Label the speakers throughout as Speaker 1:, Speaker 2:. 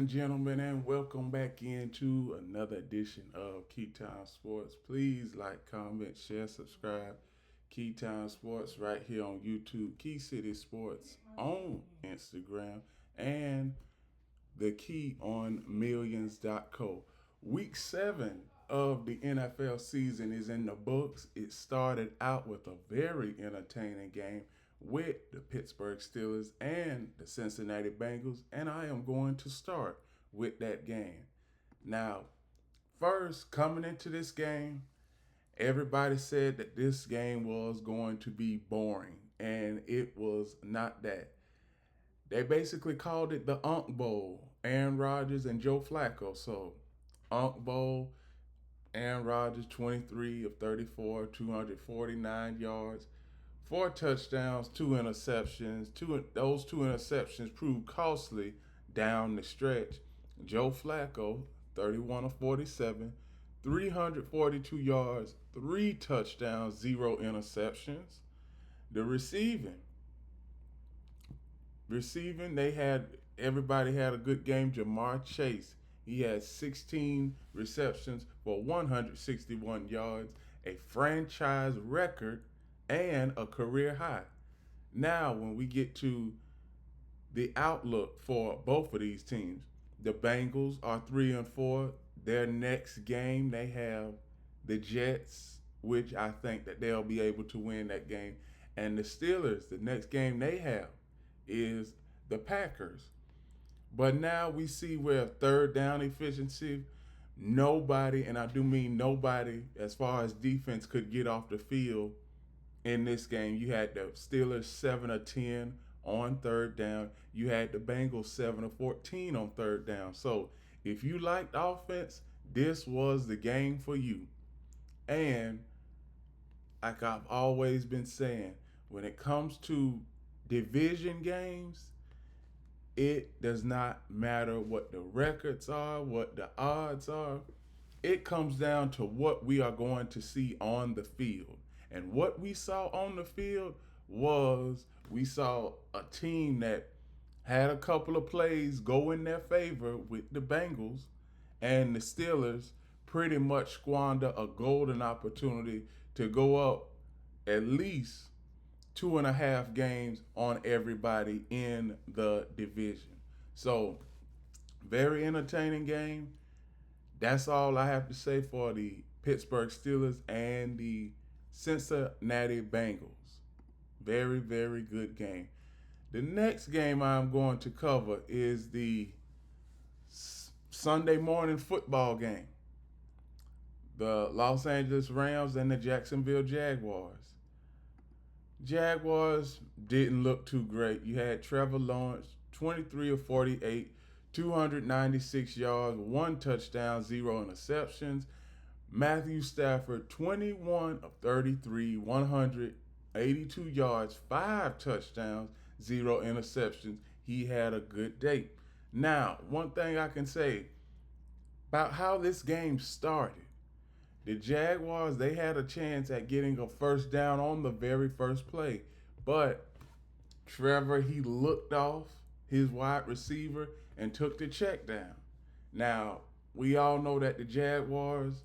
Speaker 1: and gentlemen, and welcome back into another edition of Keytime Sports. Please like, comment, share, subscribe. Keytime Sports right here on YouTube, Key City Sports on Instagram, and the key on millions.co. Week 7 of the NFL season is in the books. It started out with a very entertaining game with the Pittsburgh Steelers and the Cincinnati Bengals, and I am going to start with that game. Now, first, coming into this game, everybody said that this game was going to be boring, and it was not that. They basically called it the Unk Bowl. Aaron Rodgers and Joe Flacco. So, Unk Bowl, Aaron Rodgers 23 of 34, 249 yards, 4 touchdowns, 2 interceptions. Those 2 interceptions proved costly down the stretch. Joe Flacco, 31 of 47, 342 yards, 3 touchdowns, 0 interceptions. The receiving, they had everybody had a good game. Jamar Chase, he had 16 receptions for 161 yards, a franchise record and a career high. Now, when we get to the outlook for both of these teams, the Bengals are 3-4. Their next game, they have the Jets, which I think that they'll be able to win that game. And the Steelers, the next game they have is the Packers. But now we see where third down efficiency, nobody, and I do mean nobody, as far as defense, could get off the field in this game. You had the Steelers 7 of 10 on third down. You had the Bengals 7 of 14 on third down. So if you liked offense, this was the game for you. And like I've always been saying, when it comes to division games, it does not matter what the records are, what the odds are. It comes down to what we are going to see on the field. And what we saw on the field was we saw a team that had a couple of plays go in their favor with the Bengals, and the Steelers pretty much squander a golden opportunity to go up at least 2.5 games on everybody in the division. So, very entertaining game. That's all I have to say for the Pittsburgh Steelers and the Cincinnati Bengals. Very, very good game. The next game I'm going to cover is the Sunday morning football game. The Los Angeles Rams and the Jacksonville Jaguars. Jaguars didn't look too great. You had Trevor Lawrence, 23 of 48, 296 yards, 1 touchdown, 0 interceptions. Matthew Stafford, 21 of 33, 182 yards, 5 touchdowns, 0 interceptions. He had a good day. Now, one thing I can say about how this game started. The Jaguars, they had a chance at getting a first down on the very first play. But Trevor, he looked off his wide receiver and took the check down. Now, we all know that the Jaguars,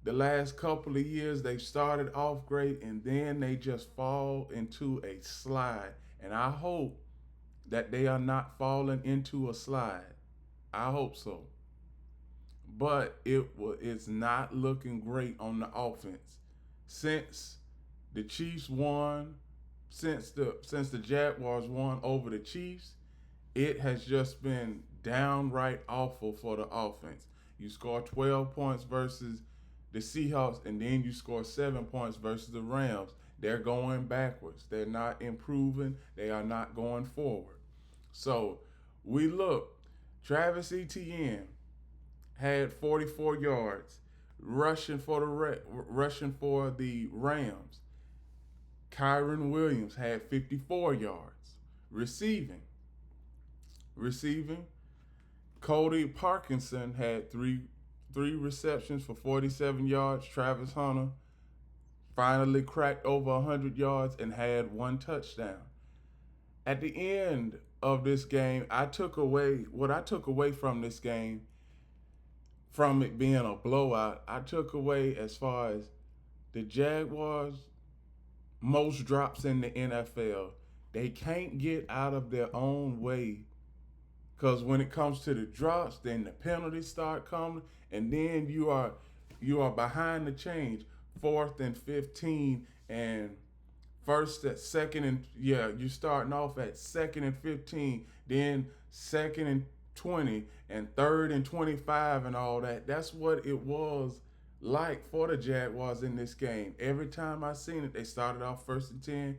Speaker 1: the last couple of years, they've started off great and then they just fall into a slide. And I hope that they are not falling into a slide. I hope so. But it's not looking great on the offense. Since the Chiefs won, since the Jaguars won over the Chiefs, it has just been downright awful for the offense. You score 12 points versus the Seahawks, and then you score 7 points versus the Rams. They're going backwards. They're not improving. They are not going forward. So we look. Travis Etienne had 44 yards rushing for the Rams. Kyron Williams had 54 yards receiving. Cody Parkinson had three receptions for 47 yards. Travis Hunter finally cracked over 100 yards and had 1 touchdown. At the end of this game, I took away from this game, from it being a blowout, I took away as far as the Jaguars most drops in the NFL. They can't get out of their own way, because when it comes to the drops, then the penalties start coming, and then you are behind the change, 4th and 15, and first at second and you starting off at 2nd and 15, then 2nd and 20, and 3rd and 25, and all that. That's what it was like for the Jaguars in this game. Every time I seen it, they started off 1st and 10,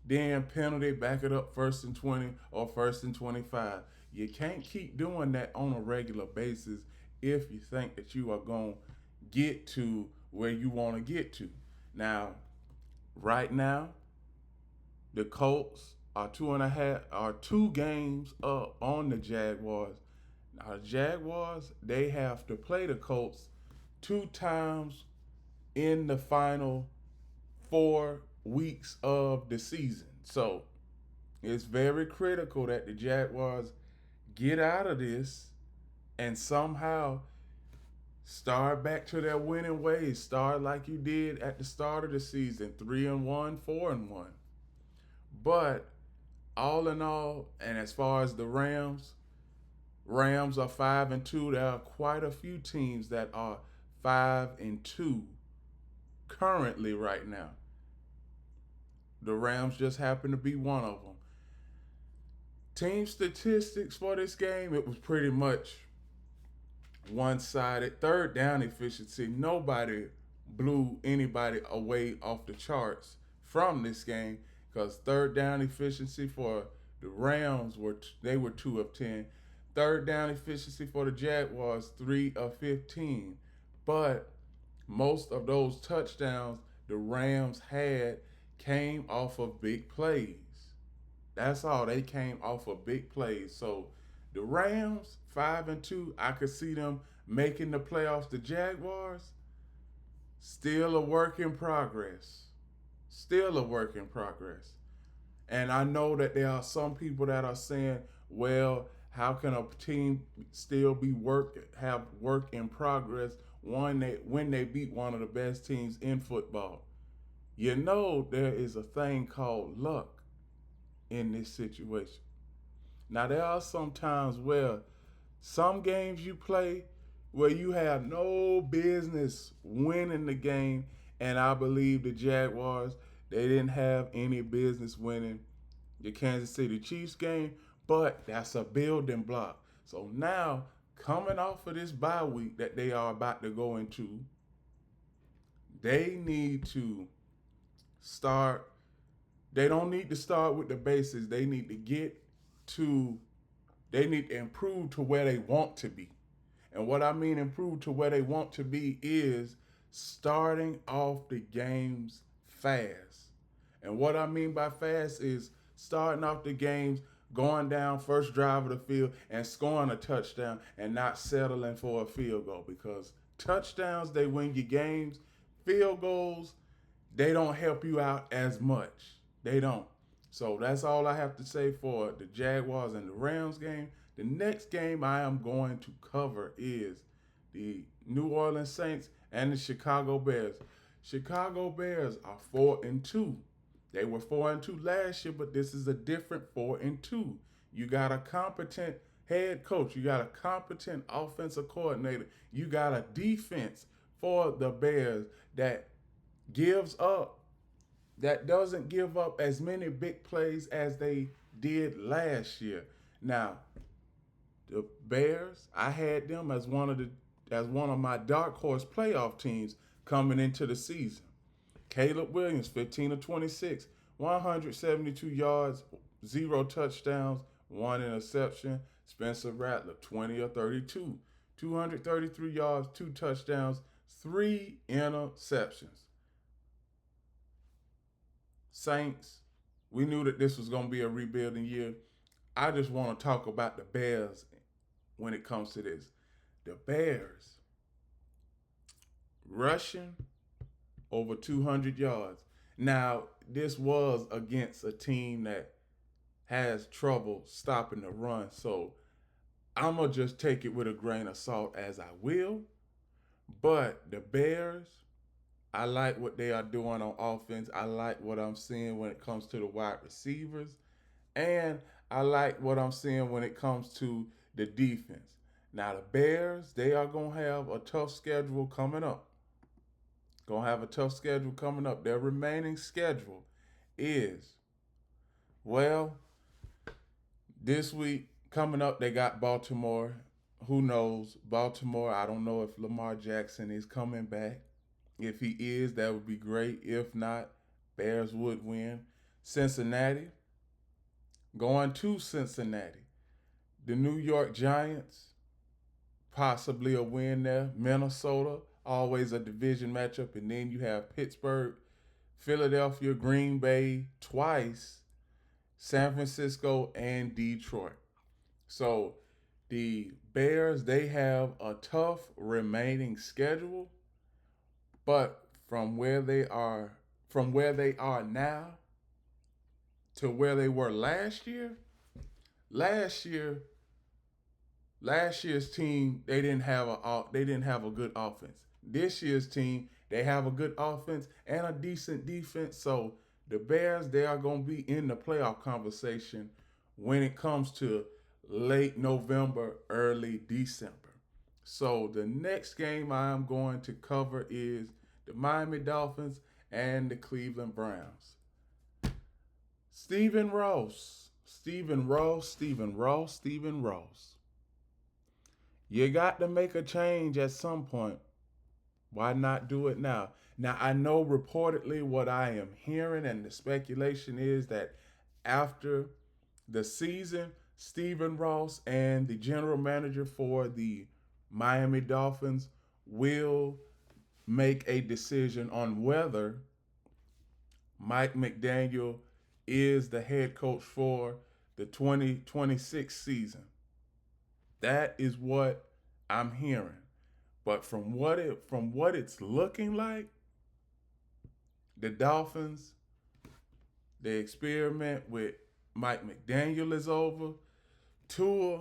Speaker 1: then penalty, back it up 1st and 20 or 1st and 25. You can't keep doing that on a regular basis if you think that you are going to get to where you want to get to. Now, right now, the Colts are 2 games up on the Jaguars. Now, the Jaguars, they have to play the Colts 2 times in the final 4 weeks of the season. So it's very critical that the Jaguars get out of this and somehow start back to their winning ways. Start like you did at the start of the season, 3-1, 4-1. But all in all, and as far as the Rams are 5-2. There are quite a few teams that are 5-2 currently right now. The Rams just happen to be one of them. Team statistics for this game, it was pretty much one-sided. Third down efficiency, nobody blew anybody away off the charts from this game, because third down efficiency for the Rams were 2 of 10. Third down efficiency for the Jaguars, 3 of 15. But most of those touchdowns the Rams had came off of big plays. That's all. They came off of big plays. So the Rams, 5-2, I could see them making the playoffs. The Jaguars, still a work in progress. Still a work in progress. And I know that there are some people that are saying, well, how can a team still have work in progress when they beat one of the best teams in football? You know, there is a thing called luck in this situation. Now, there are some times where some games you play where you have no business winning the game, and I believe the Jaguars, they didn't have any business winning the Kansas City Chiefs game, but that's a building block. So now, coming off of this bye week that they are about to go into, they need to start. They don't need to start with the basics. They need to improve to where they want to be. And what I mean improve to where they want to be is starting off the games fast. And what I mean by fast is starting off the games, going down first drive of the field and scoring a touchdown and not settling for a field goal, because touchdowns, they win you games. Field goals, they don't help you out as much. They don't. So that's all I have to say for the Jaguars and the Rams game. The next game I am going to cover is the New Orleans Saints and the Chicago Bears. Chicago Bears are 4-2. They were 4-2 last year, but this is a different 4-2. You got a competent head coach. You got a competent offensive coordinator. You got a defense for the Bears that doesn't give up as many big plays as they did last year. Now, the Bears, I had them as one of my dark horse playoff teams coming into the season. Caleb Williams, 15 of 26, 172 yards, 0 touchdowns, 1 interception. Spencer Rattler, 20 of 32, 233 yards, 2 touchdowns, 3 interceptions. Saints, we knew that this was going to be a rebuilding year. I just want to talk about the Bears when it comes to this. The Bears rushing over 200 yards. Now, this was against a team that has trouble stopping the run. So I'm going to just take it with a grain of salt as I will. But the Bears, I like what they are doing on offense. I like what I'm seeing when it comes to the wide receivers. And I like what I'm seeing when it comes to the defense. Now, the Bears, they are going to have a tough schedule coming up. Going to have a tough schedule coming up. Their remaining schedule is, well, this week coming up, they got Baltimore. Who knows? Baltimore, I don't know if Lamar Jackson is coming back. If he is, that would be great. If not, Bears would win. Cincinnati, going to Cincinnati. The New York Giants, possibly a win there. Minnesota, always a division matchup. And then you have Pittsburgh, Philadelphia, Green Bay twice, San Francisco, and Detroit. So the Bears, they have a tough remaining schedule, but from where they are now to where they were last year, last year last year's team they didn't have a good offense. This year's team, they have a good offense and a decent defense. So the Bears, they are going to be in the playoff conversation when it comes to late November, early December. So the next game I'm going to cover is the Miami Dolphins and the Cleveland Browns. Stephen Ross, Stephen Ross, Stephen Ross, Stephen Ross. You got to make a change at some point. Why not do it now? Now, I know reportedly what I am hearing, and the speculation is that after the season, Stephen Ross and the general manager for the Miami Dolphins will make a decision on whether Mike McDaniel is the head coach for the 2026 season. That is what I'm hearing. But from what it's looking like, the Dolphins, the experiment with Mike McDaniel is over. Tua,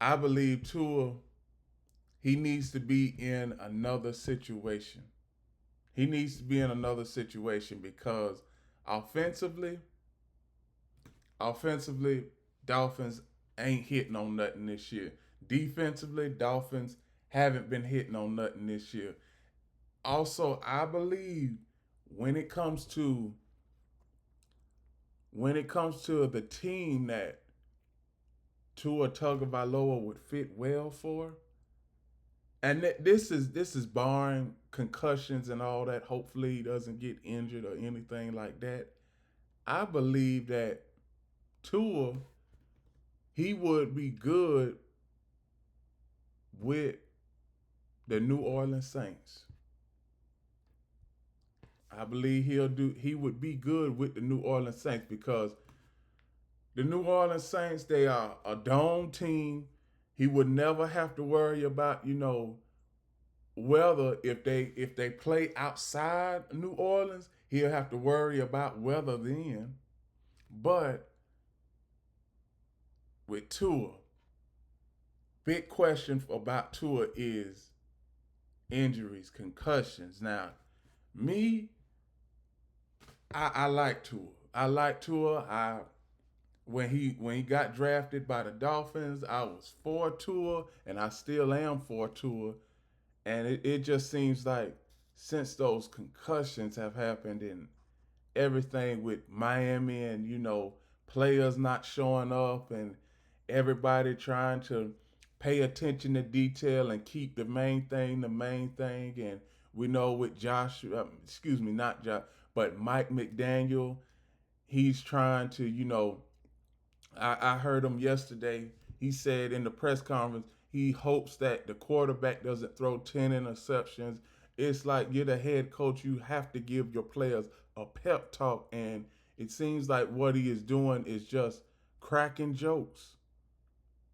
Speaker 1: I believe Tua, he needs to be in another situation. He needs to be in another situation because offensively, offensively, Dolphins ain't hitting on nothing this year. Defensively, Dolphins haven't been hitting on nothing this year. Also, I believe when it comes to the team that Tua Tagovailoa would fit well for, and this is barring concussions and all that. Hopefully, he doesn't get injured or anything like that. I believe that Tua, he would be good with the New Orleans Saints. I believe he would be good with the New Orleans Saints because the New Orleans Saints, they are a dome team. He would never have to worry about, weather. If they play outside New Orleans, he'll have to worry about weather then. But with Tua, big question about Tua is injuries, concussions. Now, me, I like Tua. I like Tua. When he got drafted by the Dolphins, I was for Tua, and I still am for Tua. And it just seems like since those concussions have happened and everything with Miami and players not showing up and everybody trying to pay attention to detail and keep the main thing. And we know with excuse me, not Josh, but Mike McDaniel, he's trying to, I heard him yesterday. He said in the press conference, he hopes that the quarterback doesn't throw 10 interceptions. It's like you're the head coach. You have to give your players a pep talk. And it seems like what he is doing is just cracking jokes.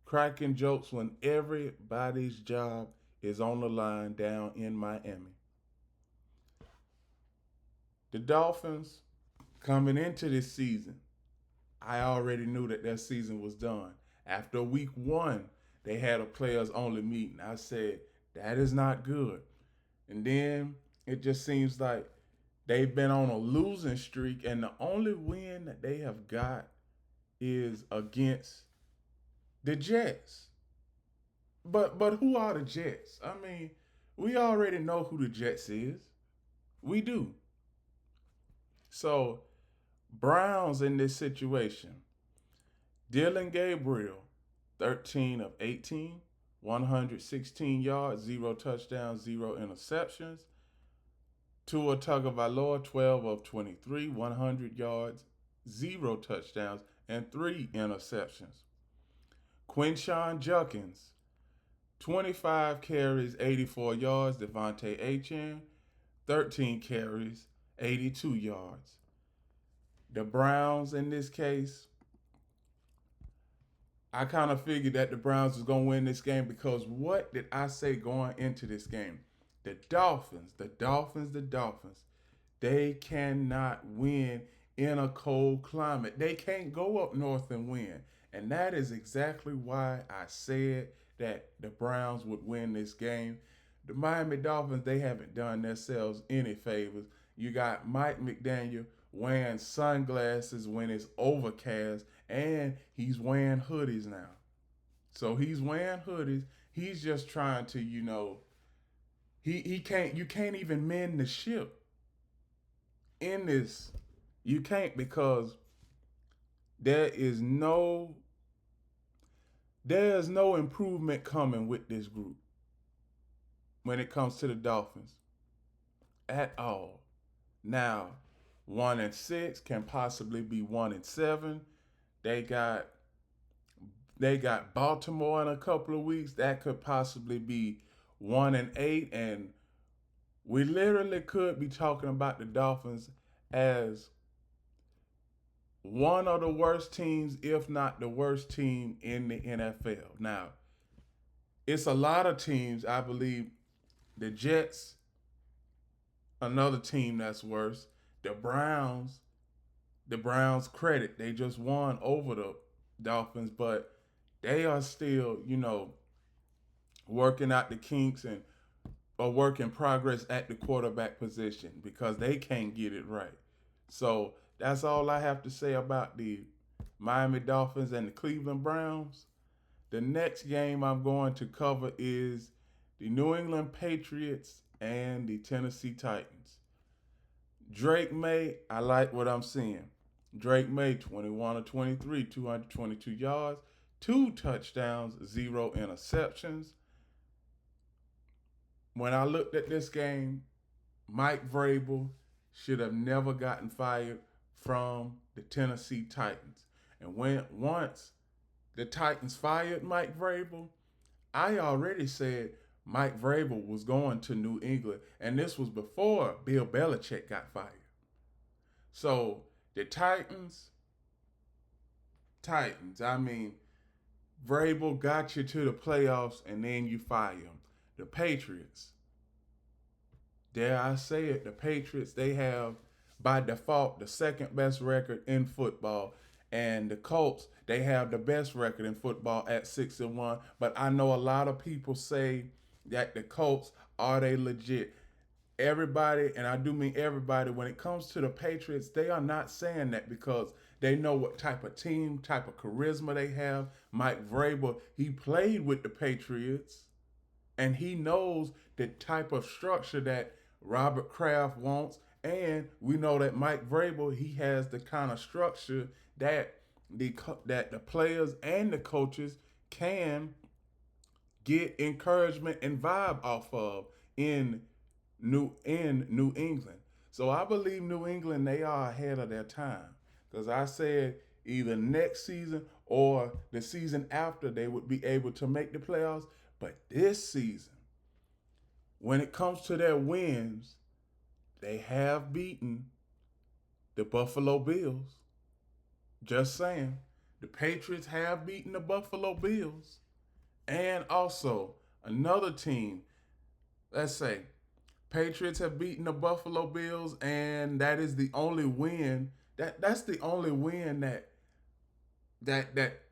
Speaker 1: Cracking jokes when everybody's job is on the line down in Miami. The Dolphins coming into this season, I already knew that their season was done. After week one, they had a players only meeting. I said, that is not good. And then it just seems like they've been on a losing streak, and the only win that they have got is against the Jets. But who are the Jets? I mean, we already know who the Jets is. We do. So Browns in this situation. Dylan Gabriel, 13 of 18, 116 yards, 0 touchdowns, 0 interceptions. Tua Tagovailoa, 12 of 23, 100 yards, 0 touchdowns, and 3 interceptions. Quinshawn Judkins, 25 carries, 84 yards. Devontae Achane, 13 carries, 82 yards. The Browns in this case, I kind of figured that the Browns was going to win this game because what did I say going into this game? The Dolphins, they cannot win in a cold climate. They can't go up north and win. And that is exactly why I said that the Browns would win this game. The Miami Dolphins, they haven't done themselves any favors. You got Mike McDaniel wearing sunglasses when it's overcast, and he's wearing hoodies now. So he's wearing hoodies. He's just trying to, he can't, you can't even mend the ship in this. You can't, because there's no improvement coming with this group when it comes to the Dolphins at all. Now, 1-6 can possibly be 1-7. They got Baltimore in a couple of weeks. That could possibly be 1-8, and we literally could be talking about the Dolphins as one of the worst teams, if not the worst team in the NFL. Now, it's a lot of teams. I believe the Jets, another team that's worse. The Browns credit, they just won over the Dolphins, but they are still, working out the kinks and a work in progress at the quarterback position because they can't get it right. So that's all I have to say about the Miami Dolphins and the Cleveland Browns. The next game I'm going to cover is the New England Patriots and the Tennessee Titans. Drake May, I like what I'm seeing. Drake May, 21 of 23, 222 yards, 2 touchdowns, 0 interceptions. When I looked at this game, Mike Vrabel should have never gotten fired from the Tennessee Titans. And once the Titans fired Mike Vrabel, I already said Mike Vrabel was going to New England. And this was before Bill Belichick got fired. So the Titans, I mean, Vrabel got you to the playoffs and then you fire him. The Patriots, dare I say it, the Patriots, they have by default the second best record in football. And the Colts, they have the best record in football at 6-1. But I know a lot of people say that the Colts, are they legit? Everybody, and I do mean everybody, when it comes to the Patriots, they are not saying that because they know what type of team, type of charisma they have. Mike Vrabel, he played with the Patriots, and he knows the type of structure that Robert Kraft wants. And we know that Mike Vrabel, he has the kind of structure that the players and the coaches can get encouragement and vibe off of in New England. So I believe New England, they are ahead of their time. Because I said either next season or the season after they would be able to make the playoffs. But this season, when it comes to their wins, they have beaten the Buffalo Bills. Just saying. The Patriots have beaten the Buffalo Bills. And also another team, let's say, Patriots have beaten the Buffalo Bills, and that is the only win. That's the only win that that that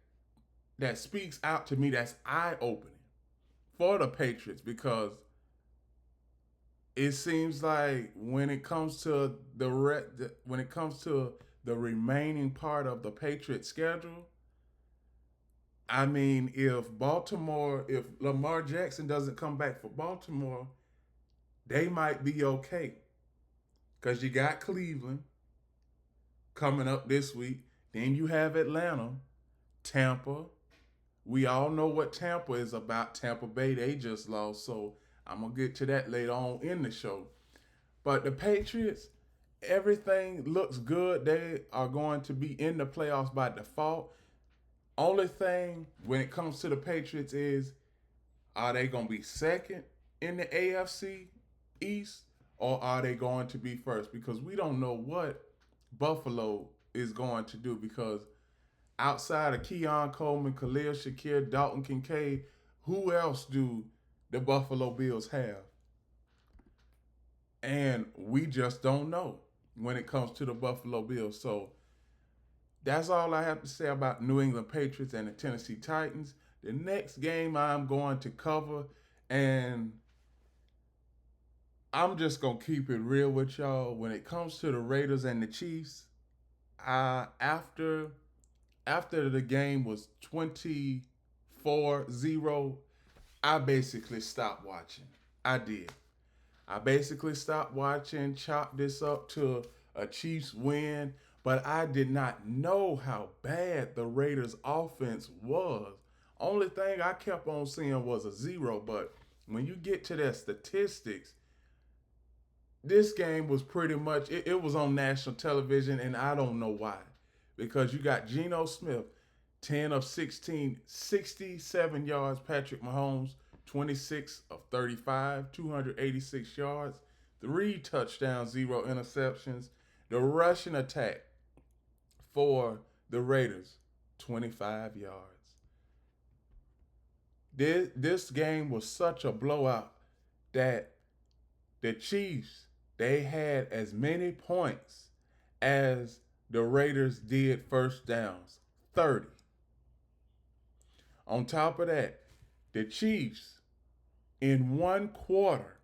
Speaker 1: that speaks out to me, that's eye opening for the Patriots, because it seems like when it comes to the remaining part of the Patriots schedule, I mean, if Lamar Jackson doesn't come back for Baltimore, they might be okay. Because you got Cleveland coming up this week. Then you have Atlanta, Tampa. We all know what Tampa is about. Tampa Bay, they just lost. So I'm going to get to that later on in the show. But the Patriots, everything looks good. They are going to be in the playoffs by default. Only thing when it comes to the Patriots is, are they going to be second in the AFC East, or are they going to be first? Because we don't know what Buffalo is going to do, because outside of Keon Coleman, Khalil Shakir, Dalton Kincaid, who else do the Buffalo Bills have? And we just don't know when it comes to the Buffalo Bills. So that's all I have to say about New England Patriots and the Tennessee Titans. The next game I'm going to cover, and I'm just going to keep it real with y'all. When it comes to the Raiders and the Chiefs, after the game was 24-0, I basically stopped watching. I did. I basically stopped watching, chalked this up to a Chiefs win, but I did not know how bad the Raiders' offense was. Only thing I kept on seeing was a 0, but when you get to their statistics, this game was pretty much, it was on national television, and I don't know why. Because you got Geno Smith, 10 of 16, 67 yards. Patrick Mahomes, 26 of 35, 286 yards, 3 touchdowns, 0 interceptions. The rushing attack for the Raiders, 25 yards. This game was such a blowout that the Chiefs, they had as many points as the Raiders did first downs, 30. On top of that, the Chiefs in one quarter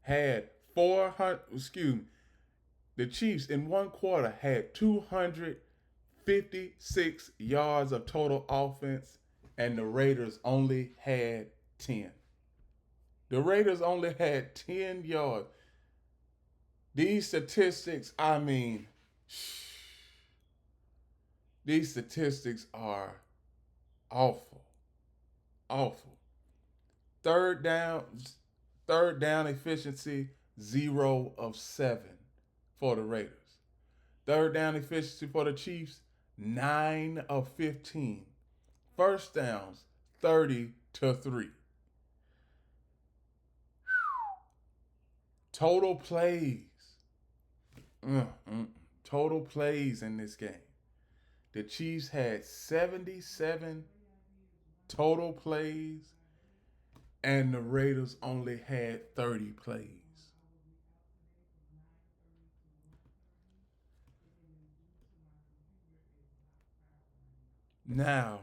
Speaker 1: had 256 yards of total offense, and the Raiders only had 10. The Raiders only had 10 yards. These statistics, I mean, these statistics are awful. Awful. Third down efficiency, 0 of 7 for the Raiders. Third down efficiency for the Chiefs, 9 of 15. First downs, 30-3. Total plays. Total plays in this game. The Chiefs had 77 total plays, and the Raiders only had 30 plays. Now,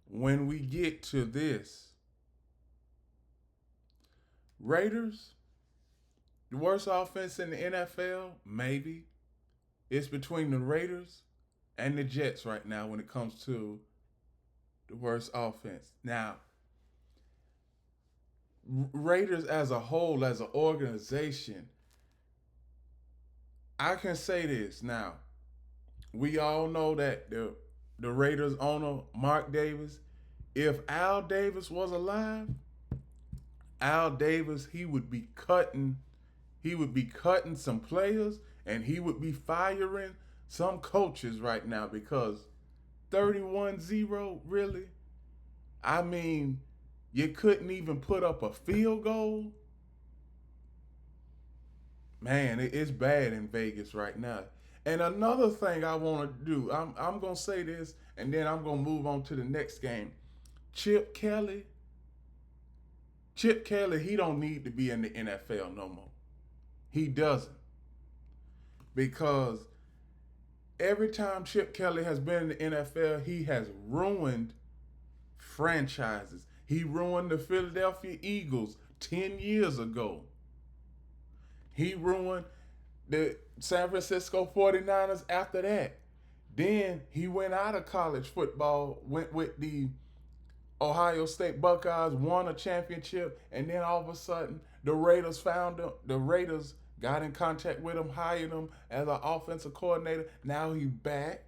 Speaker 1: when we get to this, Raiders, the worst offense in the NFL, maybe. It's between the Raiders and the Jets right now when it comes to the worst offense. Now, Raiders as a whole, as an organization, I can say this now. We all know that the Raiders owner, Mark Davis, if Al Davis was alive, Al Davis, he would be cutting some players, and he would be firing some coaches right now, because 31-0, really? I mean, you couldn't even put up a field goal. Man, it's bad in Vegas right now. And another thing I want to do, I'm going to say this, and then I'm going to move on to the next game. Chip Kelly, he don't need to be in the NFL no more. He doesn't. Because Every time Chip Kelly has been in the NFL, he has ruined franchises. He ruined the Philadelphia Eagles 10 years ago. He ruined the San Francisco 49ers after that. Then he went out of college football, went with the Ohio State Buckeyes, won a championship, and then all of a sudden the Raiders found him. The Raiders got in contact with him, hired him as an offensive coordinator. Now he's back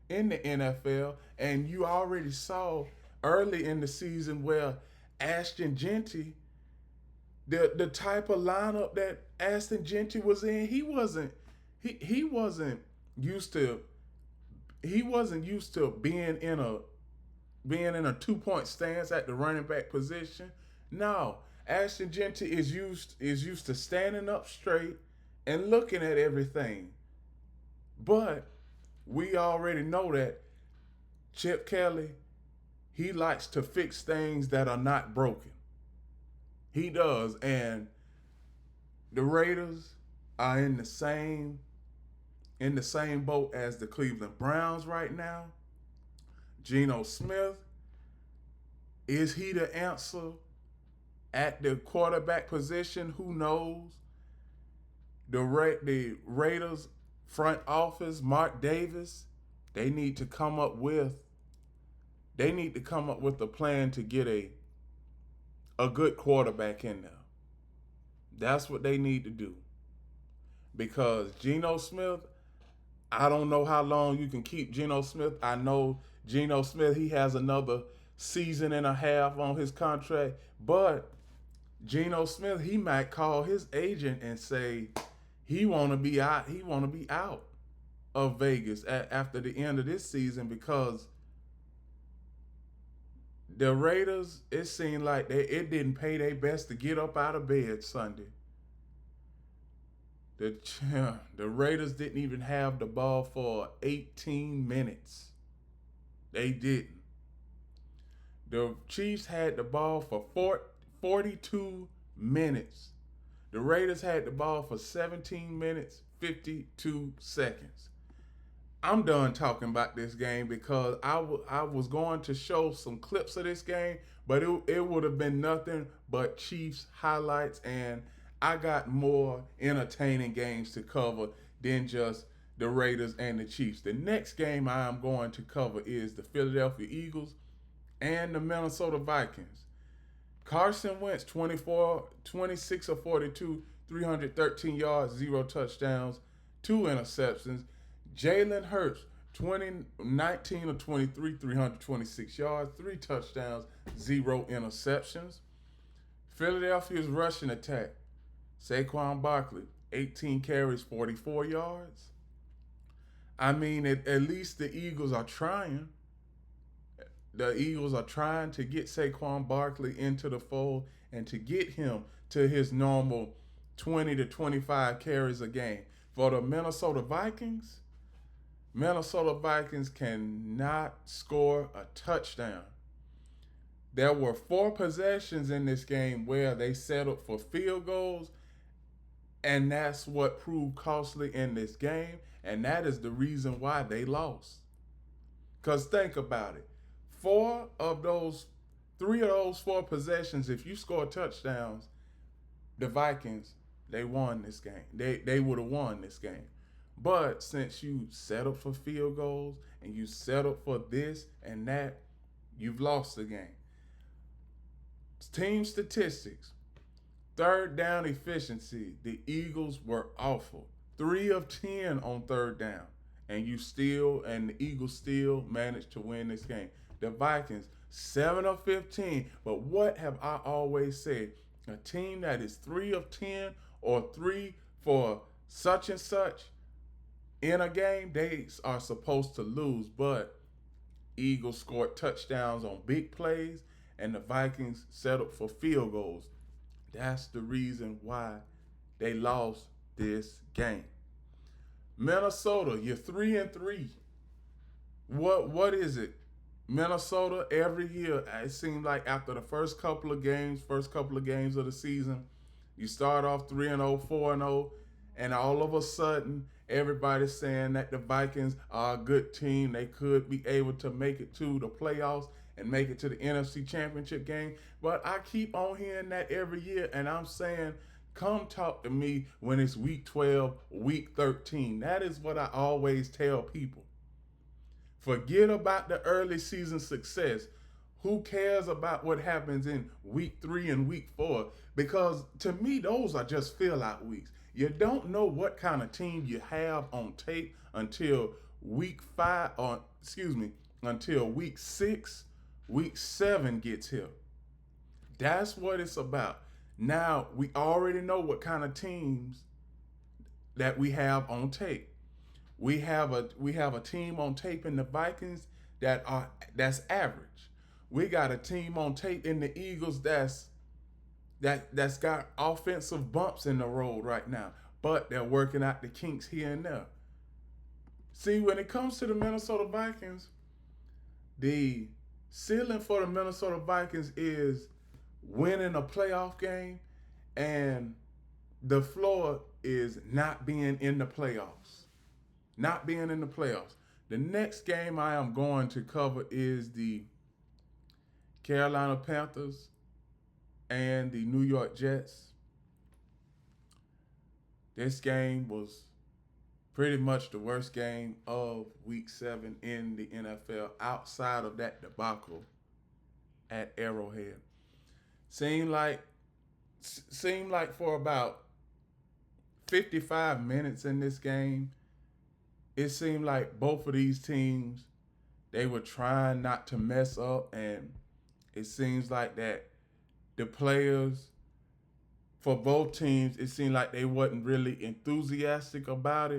Speaker 1: in the NFL, and you already saw early in the season where Ashton Genty, the type of lineup that Ashton Genty was in, he wasn't used to being in a 2-point stance at the running back position. No, Ashton Genty is used to standing up straight and looking at everything. But we already know that Chip Kelly, he likes to fix things that are not broken. He does, and the Raiders are in the same boat as the Cleveland Browns right now. Geno Smith, is he the answer at the quarterback position? Who knows? The Raiders front office, Mark Davis, they need to come up with a plan to get a good quarterback in there. That's what they need to do. Because Geno Smith, I don't know how long you can keep Geno Smith. I know Geno Smith, he has another season and a half on his contract, but Geno Smith, he might call his agent and say he want to be out. He want to be out of Vegas after the end of this season, because the Raiders, it seemed like it didn't pay their best to get up out of bed Sunday. The Raiders didn't even have the ball for 18 minutes. They didn't. The Chiefs had the ball for 42 minutes. The Raiders had the ball for 17 minutes, 52 seconds. I'm done talking about this game because I was going to show some clips of this game, but it would have been nothing but Chiefs highlights, and I got more entertaining games to cover than just the Raiders and the Chiefs. The next game I am going to cover is the Philadelphia Eagles and the Minnesota Vikings. Carson Wentz, 26 of 42, 313 yards, 0 touchdowns, 2 interceptions. Jalen Hurts, 19 of 23, 326 yards, 3 touchdowns, 0 interceptions. Philadelphia's rushing attack. Saquon Barkley, 18 carries, 44 yards. I mean, at least the Eagles are trying. The Eagles are trying to get Saquon Barkley into the fold and to get him to his normal 20 to 25 carries a game. For the Minnesota Vikings cannot score a touchdown. There were 4 possessions in this game where they settled for field goals, and that's what proved costly in this game, and that is the reason why they lost. Because think about it. 3 of those 4 possessions, if you score touchdowns, the Vikings, they won this game. They would have won this game. But since you settled for field goals and you settled for this and that, you've lost the game. Team statistics. 3rd down efficiency, the Eagles were awful. 3 of 10 on 3rd down. And the Eagles still managed to win this game. The Vikings, 7 of 15. But what have I always said? A team that is 3 of 10 or 3 for such and such in a game, they are supposed to lose. But Eagles scored touchdowns on big plays, and the Vikings settled for field goals. That's the reason why they lost this game. Minnesota, you're 3-3. What is it? Minnesota, every year, it seems like after the first couple of games of the season, you start off 3-0, 4-0, and all of a sudden, everybody's saying that the Vikings are a good team. They could be able to make it to the playoffs and make it to the NFC Championship game. But I keep on hearing that every year, and I'm saying, come talk to me when it's week 12, week 13. That is what I always tell people. Forget about the early season success. Who cares about what happens in week 3 and week 4? Because to me, those are just fill out weeks. You don't know what kind of team you have on tape until week 5, or excuse me, until week 6, week 7 gets here. That's what it's about. Now, we already know what kind of teams that we have on tape. We have a team on tape in the Vikings that's average. We got a team on tape in the Eagles that's got offensive bumps in the road right now, but they're working out the kinks here and there. See, when it comes to the Minnesota Vikings, the ceiling for the Minnesota Vikings is winning a playoff game, and the floor is not being in the playoffs. Not being in the playoffs. The next game I am going to cover is the Carolina Panthers and the New York Jets. This game was pretty much the worst game of week 7 in the NFL outside of that debacle at Arrowhead. Seemed like for about 55 minutes in this game, it seemed like both of these teams, they were trying not to mess up, and it seems like that the players for both teams, it seemed like they wasn't really enthusiastic about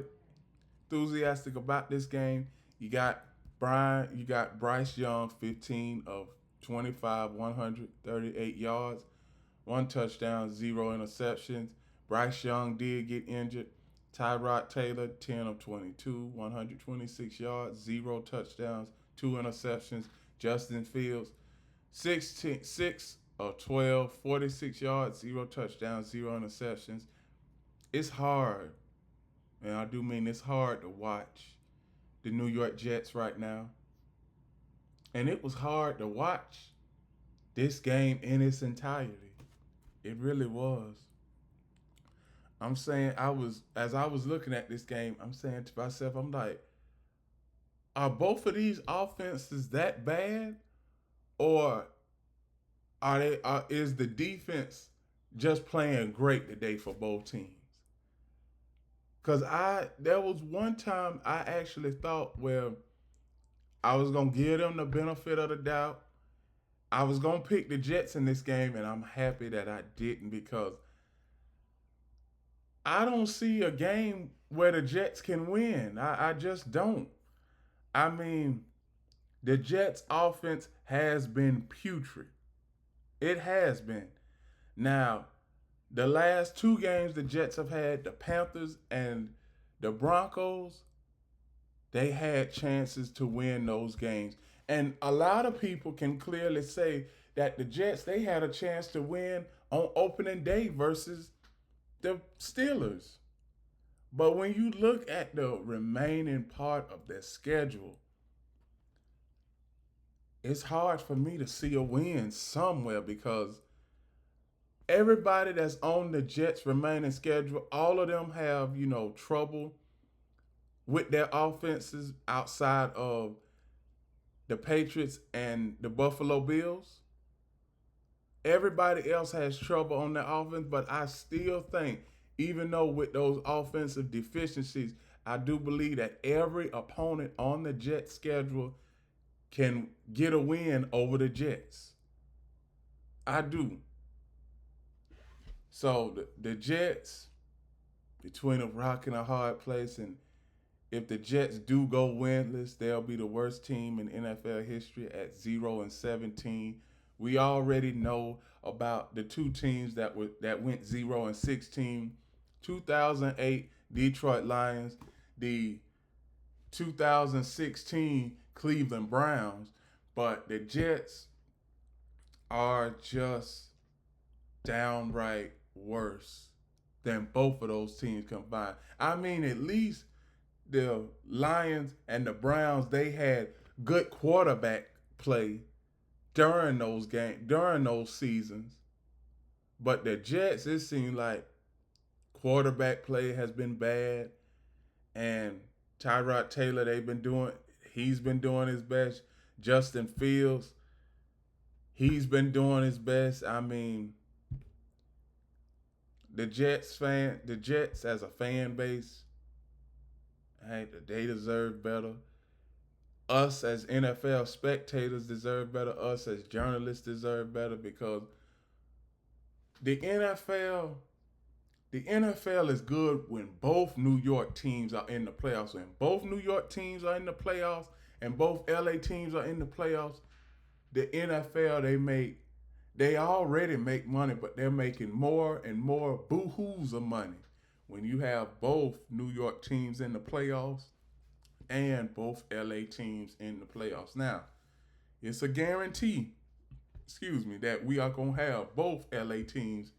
Speaker 1: this game. You got Bryce Young, 15 of 25, 138 yards, 1 touchdown, 0 interceptions. Bryce Young did get injured. Tyrod Taylor, 10 of 22, 126 yards, 0 touchdowns, 2 interceptions. Justin Fields, 6 of 12, 46 yards, 0 touchdowns, 0 interceptions. It's hard, and I do mean it's hard to watch the New York Jets right now. And it was hard to watch this game in its entirety. It really was. I'm saying, as I was looking at this game, I'm saying to myself, I'm like, are both of these offenses that bad? Or is the defense just playing great today for both teams? Because there was one time I actually thought, well, I was going to give them the benefit of the doubt. I was going to pick the Jets in this game, and I'm happy that I didn't, because I don't see a game where the Jets can win. I just don't. I mean, the Jets' offense has been putrid. It has been. Now, the last 2 games the Jets have had, the Panthers and the Broncos, they had chances to win those games. And a lot of people can clearly say that the Jets, they had a chance to win on opening day versus the Steelers. But when you look at the remaining part of their schedule, it's hard for me to see a win somewhere, because everybody that's on the Jets' remaining schedule, all of them have, trouble with their offenses outside of the Patriots and the Buffalo Bills. Everybody else has trouble on their offense, but I still think, even though with those offensive deficiencies, I do believe that every opponent on the Jets' schedule can get a win over the Jets. I do. So the Jets, between a rock and a hard place, and if the Jets do go winless, they'll be the worst team in NFL history at 0-17. We already know about the 2 teams that went 0-16. 2008 Detroit Lions, the 2016 Cleveland Browns, but the Jets are just downright worse than both of those teams combined. I mean, at least the Lions and the Browns, they had good quarterback play during those games, during those seasons. But the Jets, it seemed like quarterback play has been bad, and Tyrod Taylor, he's been doing his best. Justin Fields, he's been doing his best. I mean, the Jets as a fan base, hey, they deserve better. Us as NFL spectators deserve better. Us as journalists deserve better because the NFL, the NFL is good when both New York teams are in the playoffs. When both New York teams are in the playoffs and both LA teams are in the playoffs, the NFL they already make money, but they're making more and more boo-hoos of money when you have both New York teams in the playoffs and both LA teams in the playoffs. Now, it's a guarantee, that we are going to have both LA teams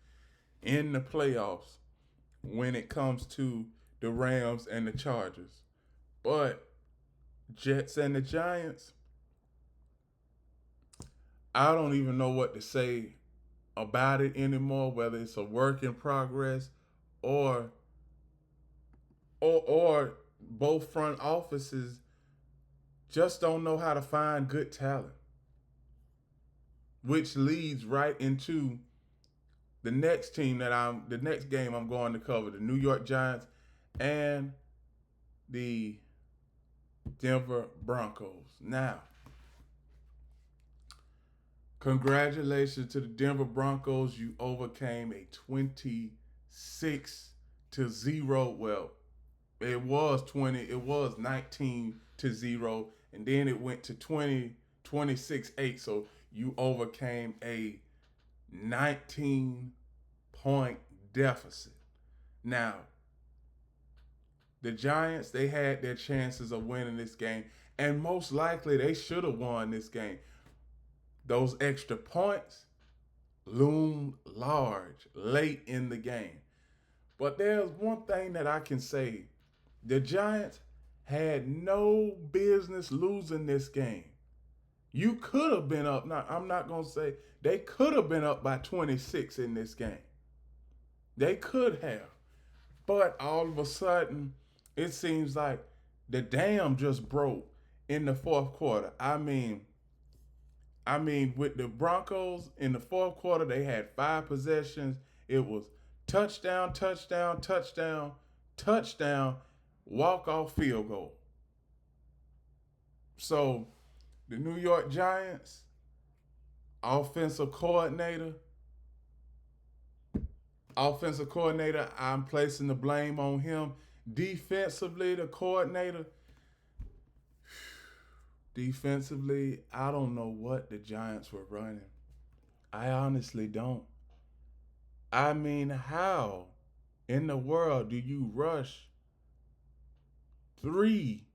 Speaker 1: in the playoffs when it comes to the Rams and the Chargers. But Jets and the Giants, I don't even know what to say about it anymore, whether it's a work in progress or or both front offices just don't know how to find good talent. Which leads right into the next game I'm going to cover, the New York Giants and the Denver Broncos. Now, congratulations to the Denver Broncos. You overcame a 26-0. Well, it was 19-0, and then it went to 26-8. So you overcame a 19-point deficit. Now, the Giants, they had their chances of winning this game, and most likely they should have won this game. Those extra points loomed large late in the game. But there's one thing that I can say. The Giants had no business losing this game. You could have been up. Now, I'm not going to say they could have been up by 26 in this game. They could have. But all of a sudden, it seems like the dam just broke in the fourth quarter. With the Broncos in the fourth quarter, they had 5 possessions. It was touchdown, touchdown, touchdown, touchdown, walk-off field goal. So the New York Giants offensive coordinator, I'm placing the blame on him. Defensively, I don't know what the Giants were running. I honestly don't. I mean, how in the world do you rush 3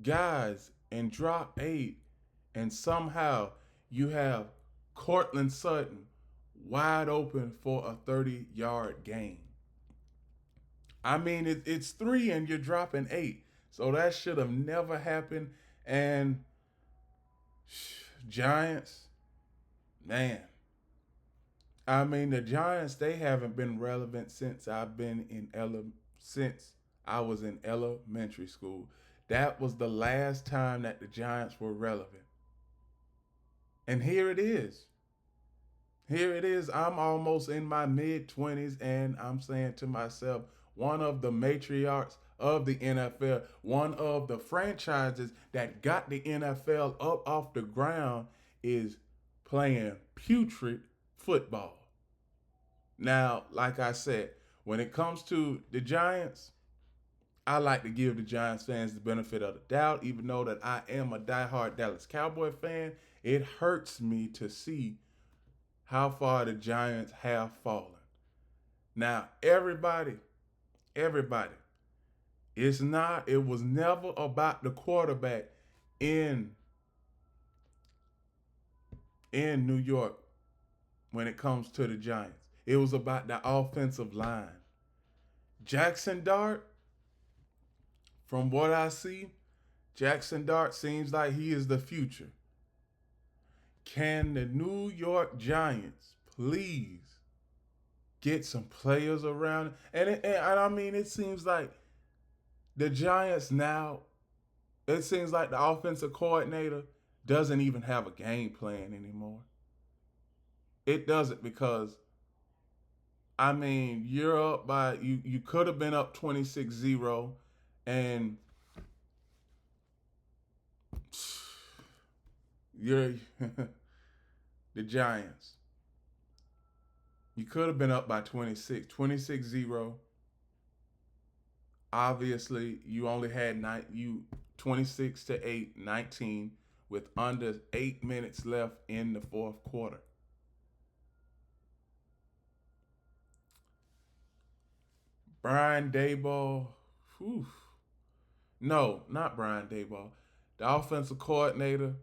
Speaker 1: guys and drop 8, and somehow you have Cortland Sutton wide open for a 30-yard gain? I mean, it's 3 and you're dropping 8. So that should have never happened. And Giants, man. I mean, the Giants, they haven't been relevant since since I was in elementary school. That was the last time that the Giants were relevant. And here it is. Here it is. I'm almost in my mid-20s, and I'm saying to myself, one of the matriarchs of the NFL, one of the franchises that got the NFL up off the ground, is playing putrid football. Now, like I said, when it comes to the Giants, I like to give the Giants fans the benefit of the doubt, even though that I am a diehard Dallas Cowboy fan. It hurts me to see how far the Giants have fallen. Now, everybody, it was never about the quarterback in New York when it comes to the Giants. It was about the offensive line. Jackson Dart, from what I see, Jackson Dart seems like he is the future. Can the New York Giants please get some players around? And I mean, it seems like the Giants now, it seems like the offensive coordinator doesn't even have a game plan anymore. It doesn't because I mean, you're up by you could have been up 26-0 and you're the Giants. You could have been up by 26-0. Obviously, you only had 26-8, 19 with under 8 minutes left in the fourth quarter. Brian Daboll, whew. No, not Brian Daboll. The offensive coordinator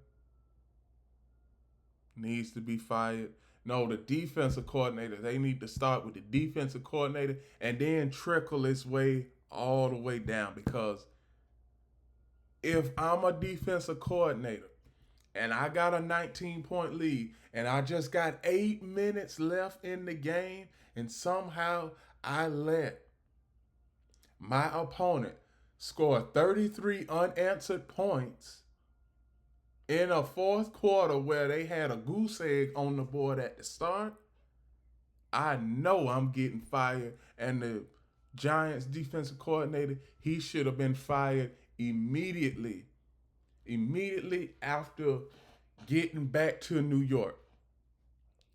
Speaker 1: needs to be fired. No, the defensive coordinator. They need to start with the defensive coordinator and then trickle its way all the way down. Because if I'm a defensive coordinator and I got a 19-point lead and I just got 8 minutes left in the game and somehow I let my opponent score 33 unanswered points in a fourth quarter where they had a goose egg on the board at the start, I know I'm getting fired. And the Giants defensive coordinator, he should have been fired immediately. Immediately after getting back to New York.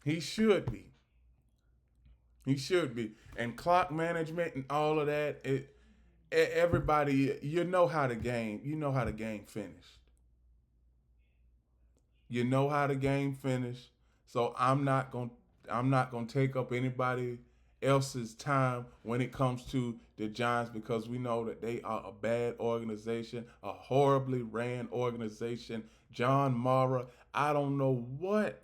Speaker 1: He should be. He should be. And clock management and all of that, everybody, you know how the game finished. You know how the game finished. So I'm not gonna take up anybody else's time when it comes to the Giants because we know that they are a bad organization, a horribly ran organization. John Mara, I don't know what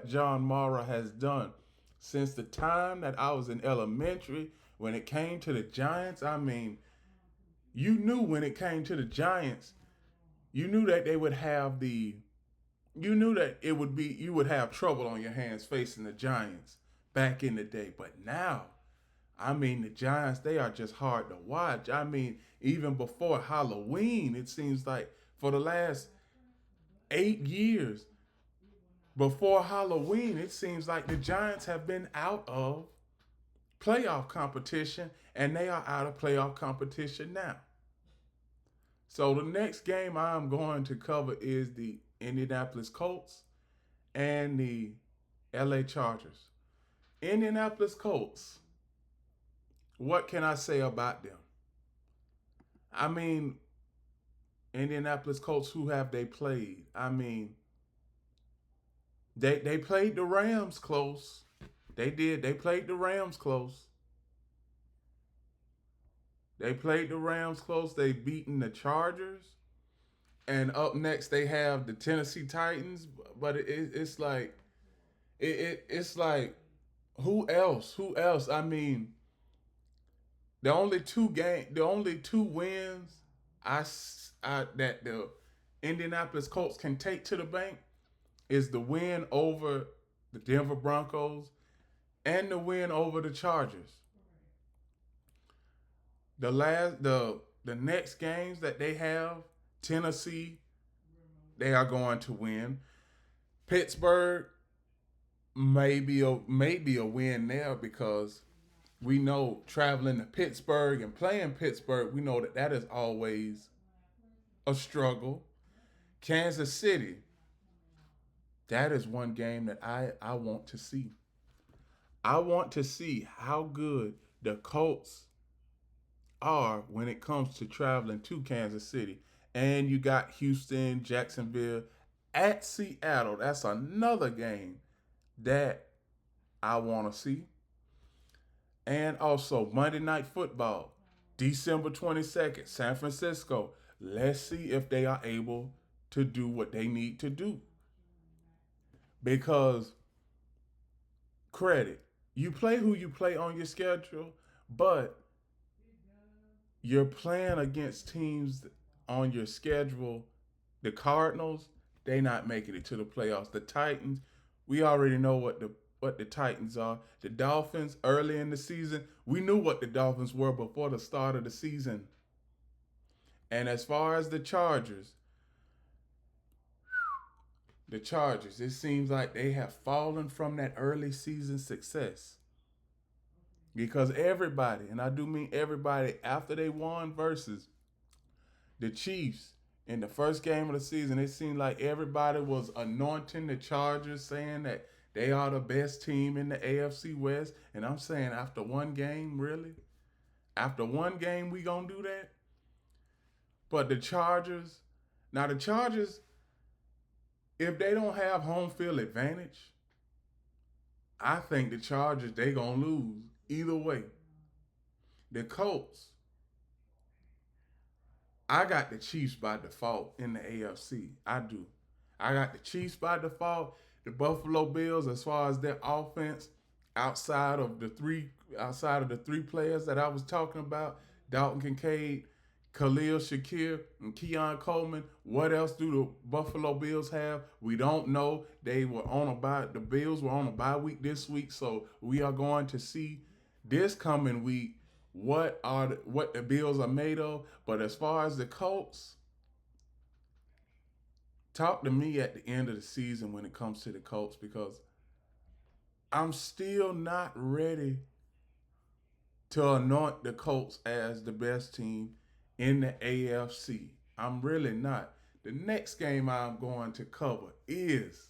Speaker 1: John Mara has done since the time that I was in elementary when it came to the Giants. I mean, you knew when it came to the Giants, you knew that they would have you knew that it would be you would have trouble on your hands facing the Giants back in the day. But now, I mean, the Giants, they are just hard to watch. I mean, even before Halloween, it seems like for the last 8 years, before Halloween, it seems like the Giants have been out of playoff competition, and they are out of playoff competition now. So the next game I'm going to cover is the Indianapolis Colts and the LA Chargers. Indianapolis Colts, what can I say about them? I mean, Indianapolis Colts, who have they played? I mean, they played the Rams close. They did. They played the Rams close. They played the Rams close. They beaten the Chargers. And up next they have the Tennessee Titans. But it's like it's like who else? Who else? I mean, the only two wins that the Indianapolis Colts can take to the bank is the win over the Denver Broncos and the win over the Chargers. The next games that they have, Tennessee, they are going to win. Pittsburgh maybe a win there because we know traveling to Pittsburgh and playing Pittsburgh, we know that is always a struggle. Kansas City, that is one game that I want to see. I want to see how good the Colts are when it comes to traveling to Kansas City. And you got Houston, Jacksonville, at Seattle. That's another game that I want to see. And also Monday Night Football, December 22nd, San Francisco. Let's see if they are able to do what they need to do. Because credit. You play who you play on your schedule, but you're playing against teams on your schedule. The Cardinals, they not making it to the playoffs. The Titans, we already know what the Titans are. The Dolphins, early in the season, we knew what the Dolphins were before the start of the season. And as far as the Chargers, it seems like they have fallen from that early season success. Because everybody, and I do mean everybody, after they won versus the Chiefs in the first game of the season, it seemed like everybody was anointing the Chargers, saying that they are the best team in the AFC West. And I'm saying, after one game, really? After one game, we gonna do that? But the Chargers, if they don't have home field advantage, I think the Chargers, they gonna lose either way. The Colts, I got the Chiefs by default in the AFC. I do. I got the Chiefs by default. The Buffalo Bills, as far as their offense, outside of the three players that I was talking about, Dalton Kincaid, Khalil Shakir, and Keon Coleman. What else do the Buffalo Bills have? We don't know. They were on a bye. The Bills were on a bye week this week, so we are going to see this coming week what the Bills are made of. But as far as the Colts, talk to me at the end of the season when it comes to the Colts, because I'm still not ready to anoint the Colts as the best team in the AFC. I'm really not. The next game I'm going to cover is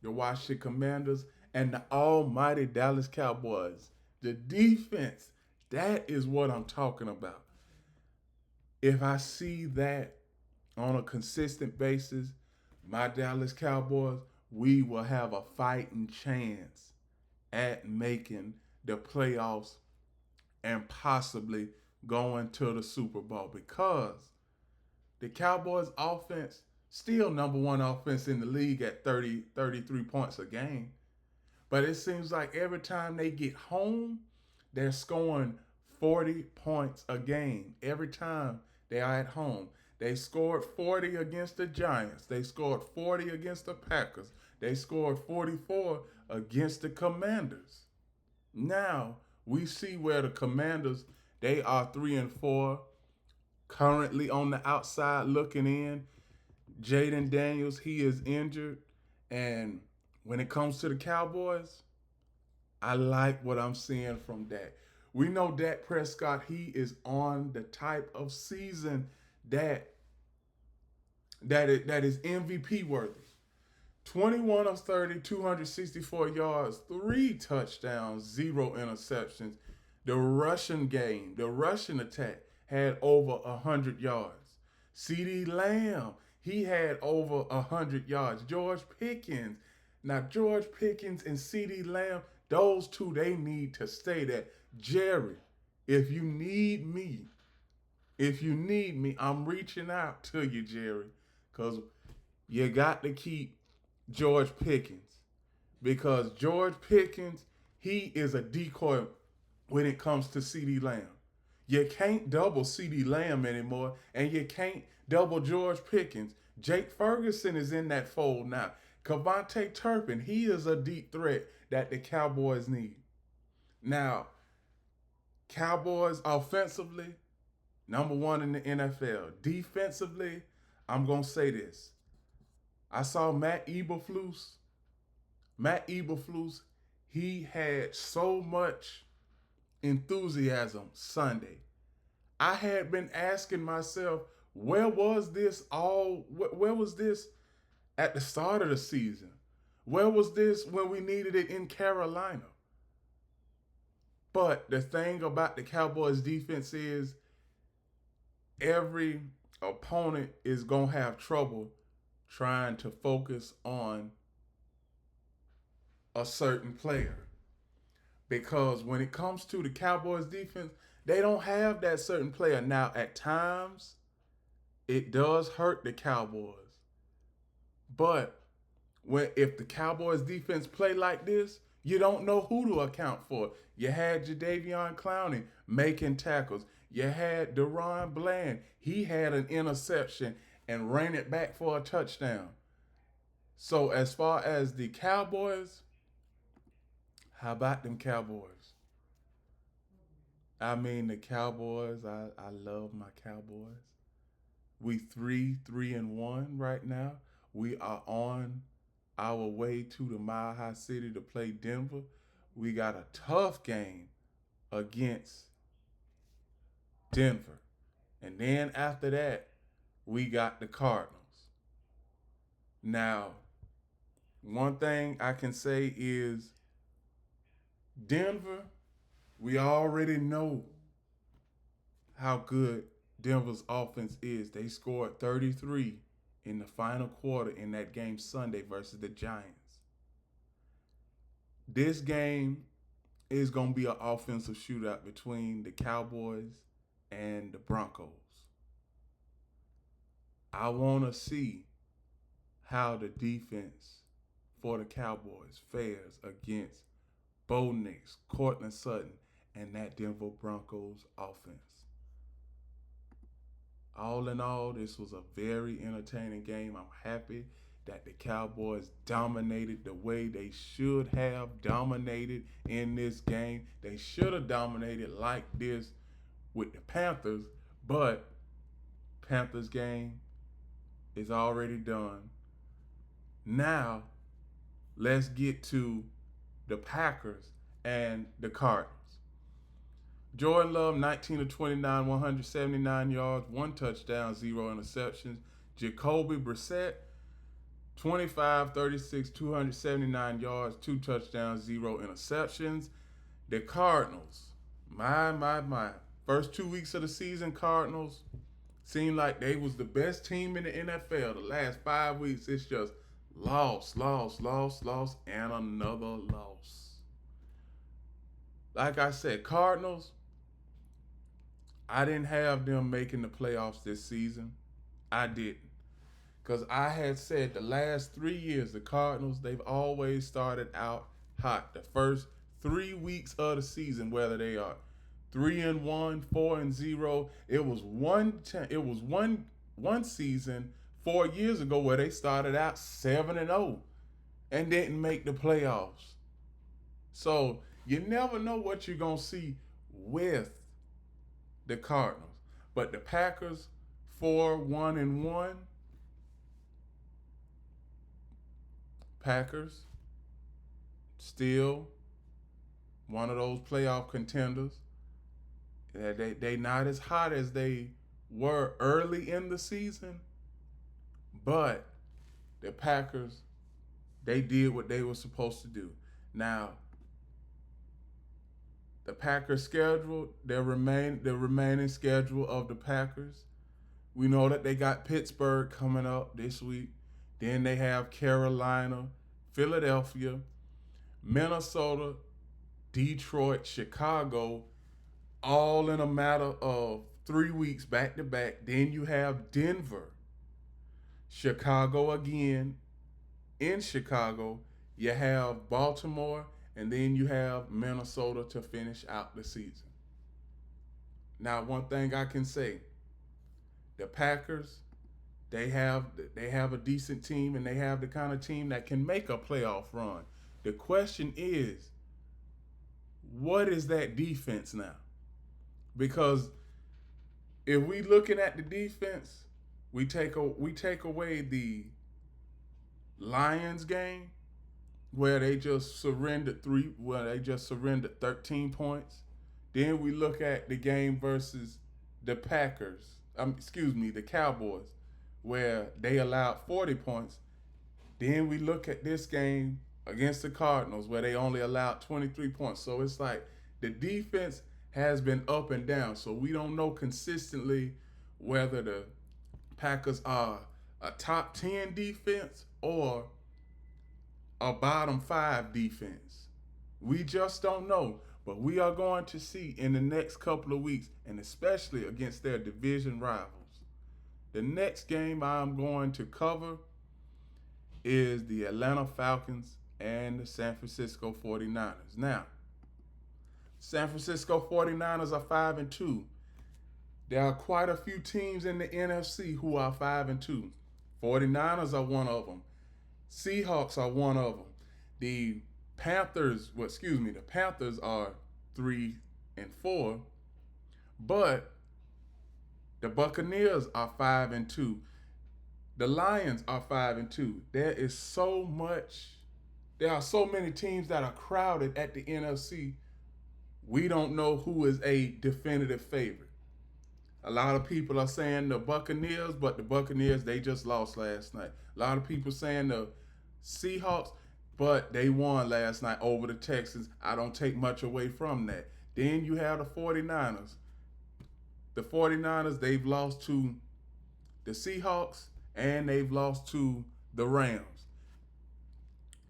Speaker 1: the Washington Commanders and the almighty Dallas Cowboys. The defense, that is what I'm talking about. If I see that on a consistent basis, my Dallas Cowboys, we will have a fighting chance at making the playoffs and possibly going to the Super Bowl, because the Cowboys offense, still number one offense in the league at 33 points a game. But it seems like every time they get home, they're scoring 40 points a game. Every time they are at home. They scored 40 against the Giants. They scored 40 against the Packers. They scored 44 against the Commanders. Now, we see where the Commanders, they are 3-4, currently on the outside looking in. Jaden Daniels, he is injured. And when it comes to the Cowboys, I like what I'm seeing from Dak. We know Dak Prescott, he is on the type of season that is MVP worthy. 21 of 30, 264 yards, 3 touchdowns, 0 interceptions. The rushing game, the rushing attack had over 100 yards. CeeDee Lamb, he had over 100 yards. George Pickens. Now, George Pickens and CeeDee Lamb, those two, they need to stay there. Jerry, if you need me, I'm reaching out to you, Jerry, because you got to keep George Pickens, because George Pickens, he is a decoy when it comes to CeeDee Lamb. You can't double CeeDee Lamb anymore, and you can't double George Pickens. Jake Ferguson is in that fold now. Kevontae Turpin, he is a deep threat that the Cowboys need. Now, Cowboys offensively, number one in the NFL. Defensively, I'm going to say this. I saw Matt Eberflus. He had so much enthusiasm Sunday. I had been asking myself, where was this at the start of the season? Where was this when we needed it in Carolina? But the thing about the Cowboys defense is every opponent is going to have trouble trying to focus on a certain player. Because when it comes to the Cowboys defense, they don't have that certain player. Now, at times, it does hurt the Cowboys. But if the Cowboys defense play like this, You don't know who to account for. You had Jadeveon Clowney making tackles. You had Deron Bland. He had an interception and ran it back for a touchdown. So as far as the Cowboys, how about them Cowboys? I mean the Cowboys. I love my Cowboys. We 3-1 right now. We are on our way to the Mile High City to play Denver. We got a tough game against Denver. And then after that, we got the Cardinals. Now, one thing I can say is Denver, we already know how good Denver's offense is. They scored 33 in the final quarter in that game Sunday versus the Giants. This game is going to be an offensive shootout between the Cowboys and the Broncos. I want to see how the defense for the Cowboys fares against Bo Nix, Cortland Sutton, and that Denver Broncos offense. All in all, this was a very entertaining game. I'm happy that the Cowboys dominated the way they should have dominated in this game. They should have dominated like this with the Panthers, but Panthers game is already done. Now, let's get to the Packers and the Cardinals. Jordan Love, 19 of 29, 179 yards, 1 touchdown, 0 interceptions. Jacoby Brissett, 25, 36, 279 yards, 2 touchdowns, 0 interceptions. The Cardinals, my. First 2 weeks of the season, Cardinals seemed like they was the best team in the NFL. The last 5 weeks, it's just loss, and another loss. Like I said, Cardinals, I didn't have them making the playoffs this season. I didn't. Because I had said the last 3 years, the Cardinals, they've always started out hot. The first 3 weeks of the season, whether they are 3-1, 4-0, it was one season 4 years ago where they started out 7-0 and didn't make the playoffs. So you never know what you're gonna see with the Cardinals. But the Packers, 4-1-1. Packers still one of those playoff contenders. They not as hot as they were early in the season, but the Packers, they did what they were supposed to do. Now, the Packers schedule, the remaining schedule of the Packers, we know that they got Pittsburgh coming up this week. Then they have Carolina, Philadelphia, Minnesota, Detroit, Chicago, all in a matter of 3 weeks back to back. Then you have Denver, Chicago again. In Chicago, you have Baltimore, and then you have Minnesota to finish out the season. Now, one thing I can say, the Packers, they have a decent team, and they have the kind of team that can make a playoff run. The question is, what is that defense now? Because if we looking at the defense, we take away the Lions game where they just surrendered 13 points. Then we look at the game versus the the Cowboys, where they allowed 40 points. Then we look at this game against the Cardinals, where they only allowed 23 points. So it's like the defense has been up and down. So we don't know consistently whether the Packers are a top 10 defense or a bottom 5 defense. We just don't know. But we are going to see in the next couple of weeks, and especially against their division rivals. The next game I'm going to cover is the Atlanta Falcons and the San Francisco 49ers. Now, San Francisco 49ers are 5-2. There are quite a few teams in the NFC who are 5-2. 49ers are one of them. Seahawks are one of them. The the Panthers are 3-4, but the Buccaneers are 5-2. The Lions are 5-2. There are so many teams that are crowded at the NFC. We don't know who is a definitive favorite. A lot of people are saying the Buccaneers, but the Buccaneers, they just lost last night. A lot of people saying the Seahawks, but they won last night over the Texans. I don't take much away from that. Then you have the 49ers. The 49ers, they've lost to the Seahawks and they've lost to the Rams.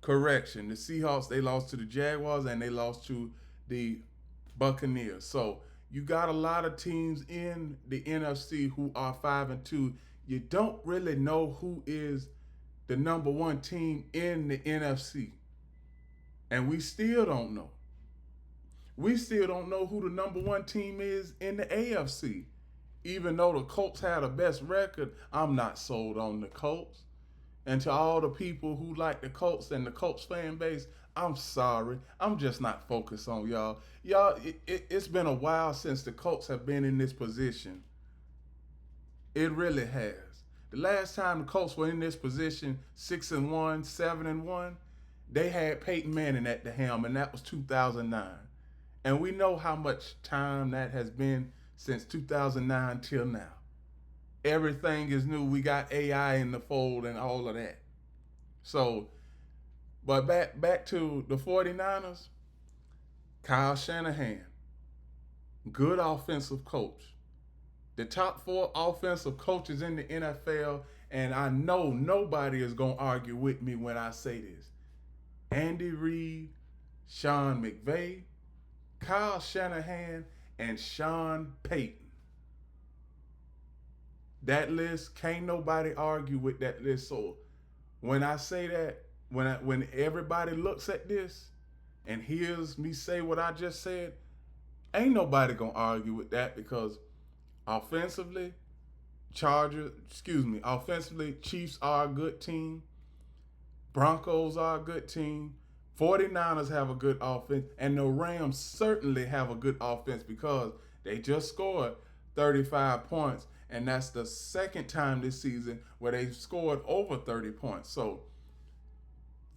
Speaker 1: Correction, the Seahawks, they lost to the Jaguars and they lost to the Buccaneers. So you got a lot of teams in the NFC who are 5-2. You don't really know who is the number one team in the NFC. And we still don't know. We still don't know who the number one team is in the AFC. Even though the Colts had the best record, I'm not sold on the Colts. And to all the people who like the Colts and the Colts fan base, I'm sorry. I'm just not focused on y'all. It's been a while since the Colts have been in this position. It really has. The last time the Colts were in this position, 6-1, 7-1, they had Peyton Manning at the helm, and that was 2009. And we know how much time that has been since 2009 till now. Everything is new. We got AI in the fold and all of that. So, but back to the 49ers, Kyle Shanahan, good offensive coach. The top 4 offensive coaches in the NFL, and I know nobody is going to argue with me when I say this. Andy Reid, Sean McVay, Kyle Shanahan, and Sean Payton. That list, can't nobody argue with that list. So when I say that, when everybody looks at this and hears me say what I just said, ain't nobody gonna argue with that because offensively, Chiefs are a good team. Broncos are a good team. 49ers have a good offense. And the Rams certainly have a good offense because they just scored 35 points. And that's the second time this season where they've scored over 30 points. So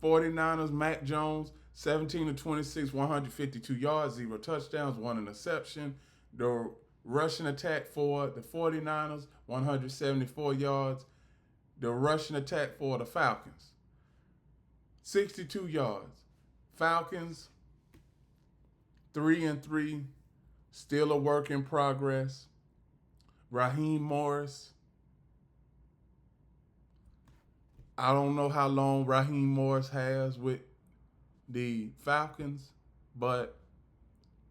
Speaker 1: 49ers, Mac Jones, 17-26, 152 yards, 0 touchdowns, 1 interception. The rushing attack for the 49ers, 174 yards. The rushing attack for the Falcons, 62 yards. Falcons, 3-3, still a work in progress. Raheem Morris, I don't know how long Raheem Morris has with the Falcons, but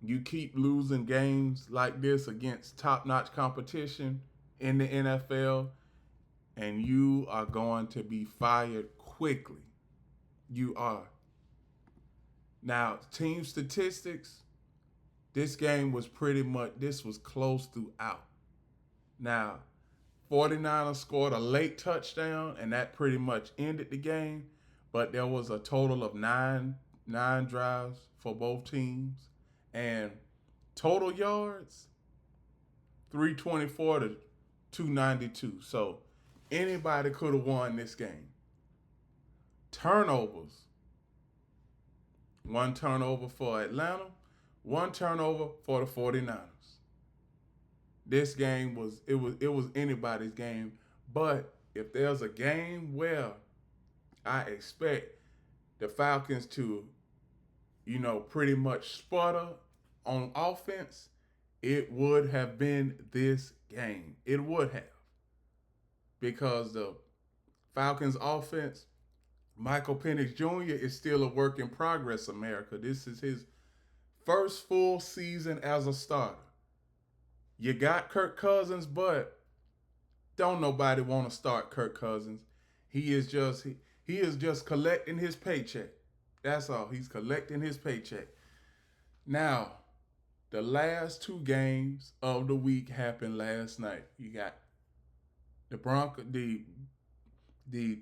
Speaker 1: you keep losing games like this against top-notch competition in the NFL, and you are going to be fired quickly. You are. Now, team statistics, this was close throughout. Now, 49ers scored a late touchdown, and that pretty much ended the game. But there was a total of nine drives for both teams. And total yards, 324 to 292. So anybody could have won this game. Turnovers. 1 turnover for Atlanta, 1 turnover for the 49ers. This game was anybody's game, but if there's a game where I expect the Falcons to, pretty much sputter on offense, it would have been this game. It would have. Because the Falcons offense, Michael Penix Jr. is still a work in progress, America. This is his first full season as a starter. You got Kirk Cousins, but don't nobody want to start Kirk Cousins. He is just collecting his paycheck. That's all. He's collecting his paycheck. Now, the last two games of the week happened last night. You got the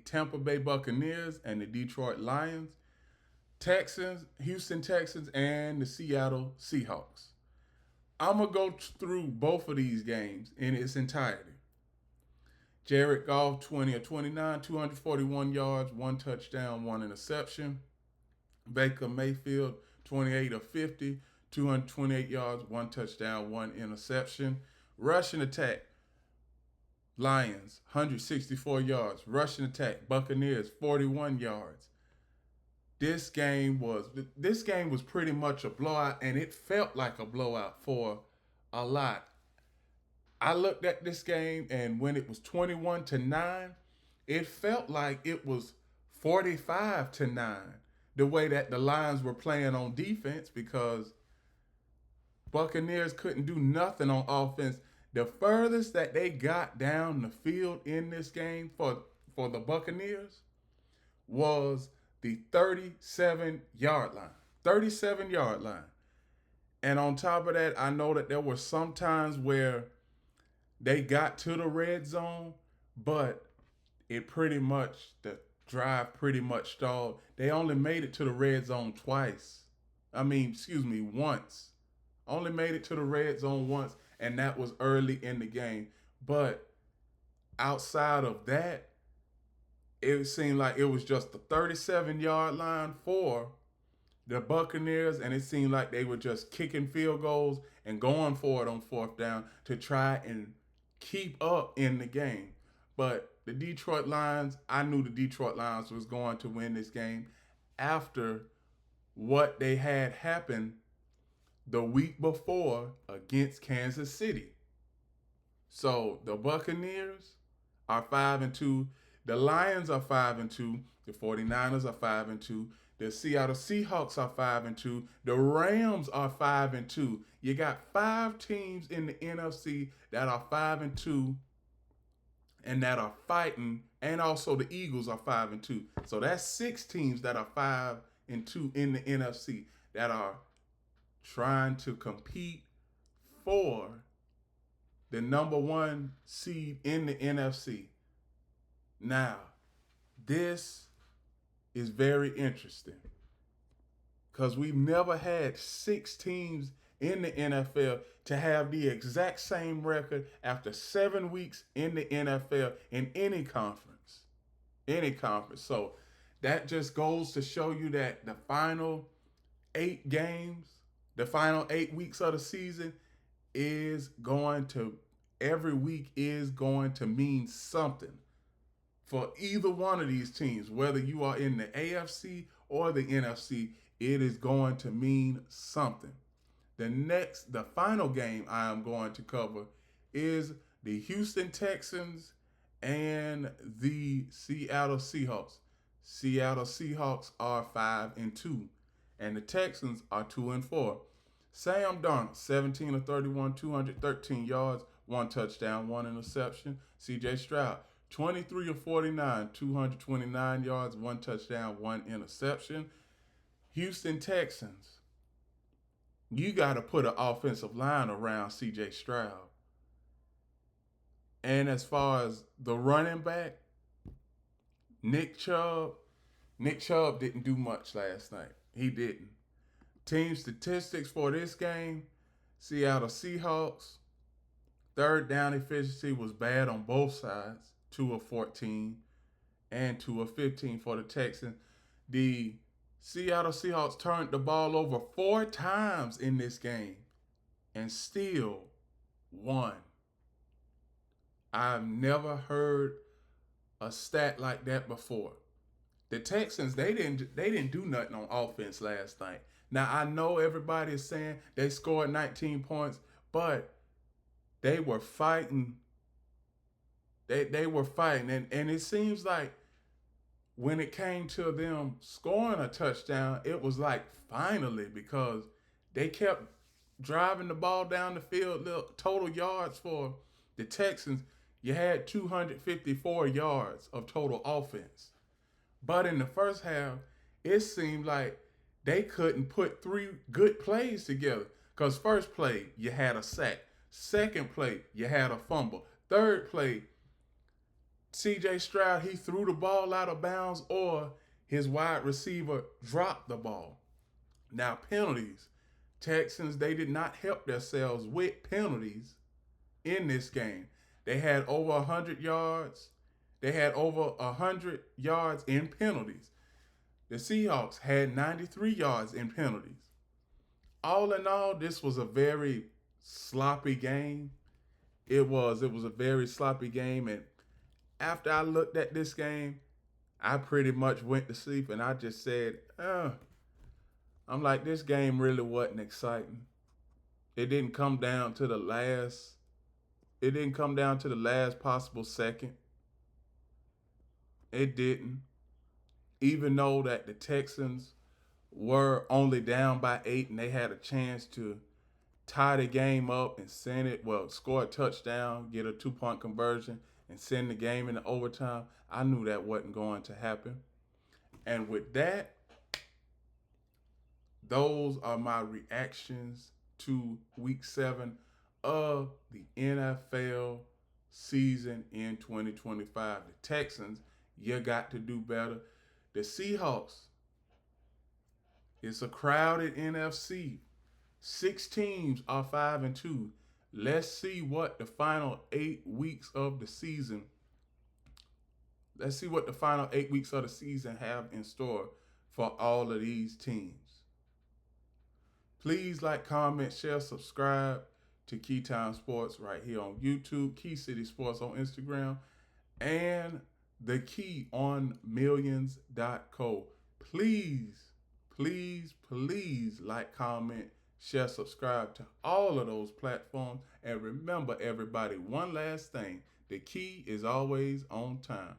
Speaker 1: Tampa Bay Buccaneers and the Detroit Lions, Houston Texans, and the Seattle Seahawks. I'm gonna go through both of these games in its entirety. Jared Goff, 20 of 29, 241 yards, one touchdown, one interception. Baker Mayfield, 28 of 50, 228 yards, one touchdown, one interception. Rushing attack, Lions, 164 yards. Rushing attack, Buccaneers, 41 yards. This game was pretty much a blowout, and it felt like a blowout for a lot. I looked at this game, and when it was 21-9, it felt like it was 45-9. The way that the Lions were playing on defense, because Buccaneers couldn't do nothing on offense. The furthest that they got down the field in this game for the Buccaneers was the 37-yard line. 37-yard line. And on top of that, I know that there were some times where they got to the red zone, but the drive pretty much stalled. They only made it to the red zone once. Only made it to the red zone once, and that was early in the game. But outside of that, it seemed like it was just the 37-yard line for the Buccaneers, and it seemed like they were just kicking field goals and going for it on fourth down to try and keep up in the game. But the Detroit Lions, I knew the Detroit Lions was going to win this game after what they had happened the week before against Kansas City. So the Buccaneers are 5-2. The Lions are 5-2. The 49ers are 5-2. The Seattle Seahawks are 5-2. The Rams are 5-2. You got 5 teams in the NFC that are 5-2 and that are fighting, and also the Eagles are 5-2. So that's 6 teams that are 5-2 in the NFC that are trying to compete for the number 1 seed in the NFC. Now, this is very interesting because we've never had 6 teams in the NFL to have the exact same record after 7 weeks in the NFL in any conference. Any conference. So that just goes to show you that the final 8 games, the final 8 weeks of the season every week is going to mean something for either one of these teams. Whether you are in the AFC or the NFC, it is going to mean something. The final game I am going to cover is the Houston Texans and the Seattle Seahawks. Seattle Seahawks are 5-2, and the Texans are 2-4. Sam Darnold, 17 of 31, 213 yards, 1 touchdown, 1 interception. C.J. Stroud, 23 of 49, 229 yards, 1 touchdown, 1 interception. Houston Texans, you got to put an offensive line around C.J. Stroud. And as far as the running back, Nick Chubb didn't do much last night. He didn't. Team statistics for this game, Seattle Seahawks, third down efficiency was bad on both sides, 2 of 14 and 2 of 15 for the Texans. The Seattle Seahawks turned the ball over 4 times in this game and still won. I've never heard a stat like that before. The Texans, they didn't do nothing on offense last night. Now, I know everybody is saying they scored 19 points, but they were fighting. They were fighting. And it seems like when it came to them scoring a touchdown, it was like finally, because they kept driving the ball down the field. Look, total yards for the Texans, you had 254 yards of total offense. But in the first half, it seemed like they couldn't put three good plays together. Because first play, you had a sack. Second play, you had a fumble. Third play, CJ Stroud, he threw the ball out of bounds or his wide receiver dropped the ball. Now, penalties. Texans, they did not help themselves with penalties in this game. They had over 100 yards. They had over 100 yards in penalties. The Seahawks had 93 yards in penalties. All in all, this was a very sloppy game. It was a very sloppy game. And after I looked at this game, I pretty much went to sleep and I just said, I'm like, this game really wasn't exciting. It didn't come down to the last. It didn't come down to the last possible second. It didn't. Even though that the Texans were only down by 8 and they had a chance to tie the game up and score a touchdown, get a 2-point conversion, and send the game into overtime, I knew that wasn't going to happen. And with that, those are my reactions to week 7 of the NFL season in 2025. The Texans, you got to do better. The Seahawks, it's a crowded NFC. 6 teams are 5-2. Let's see what the final 8 weeks of the season. Let's see what the final 8 weeks of the season have in store for all of these teams. Please like, comment, share, subscribe to Keytime Sports right here on YouTube, Key City Sports on Instagram, and the Key on Millions.co. Please like, comment, share, subscribe to all of those platforms. And remember, everybody, one last thing. The key is always on time.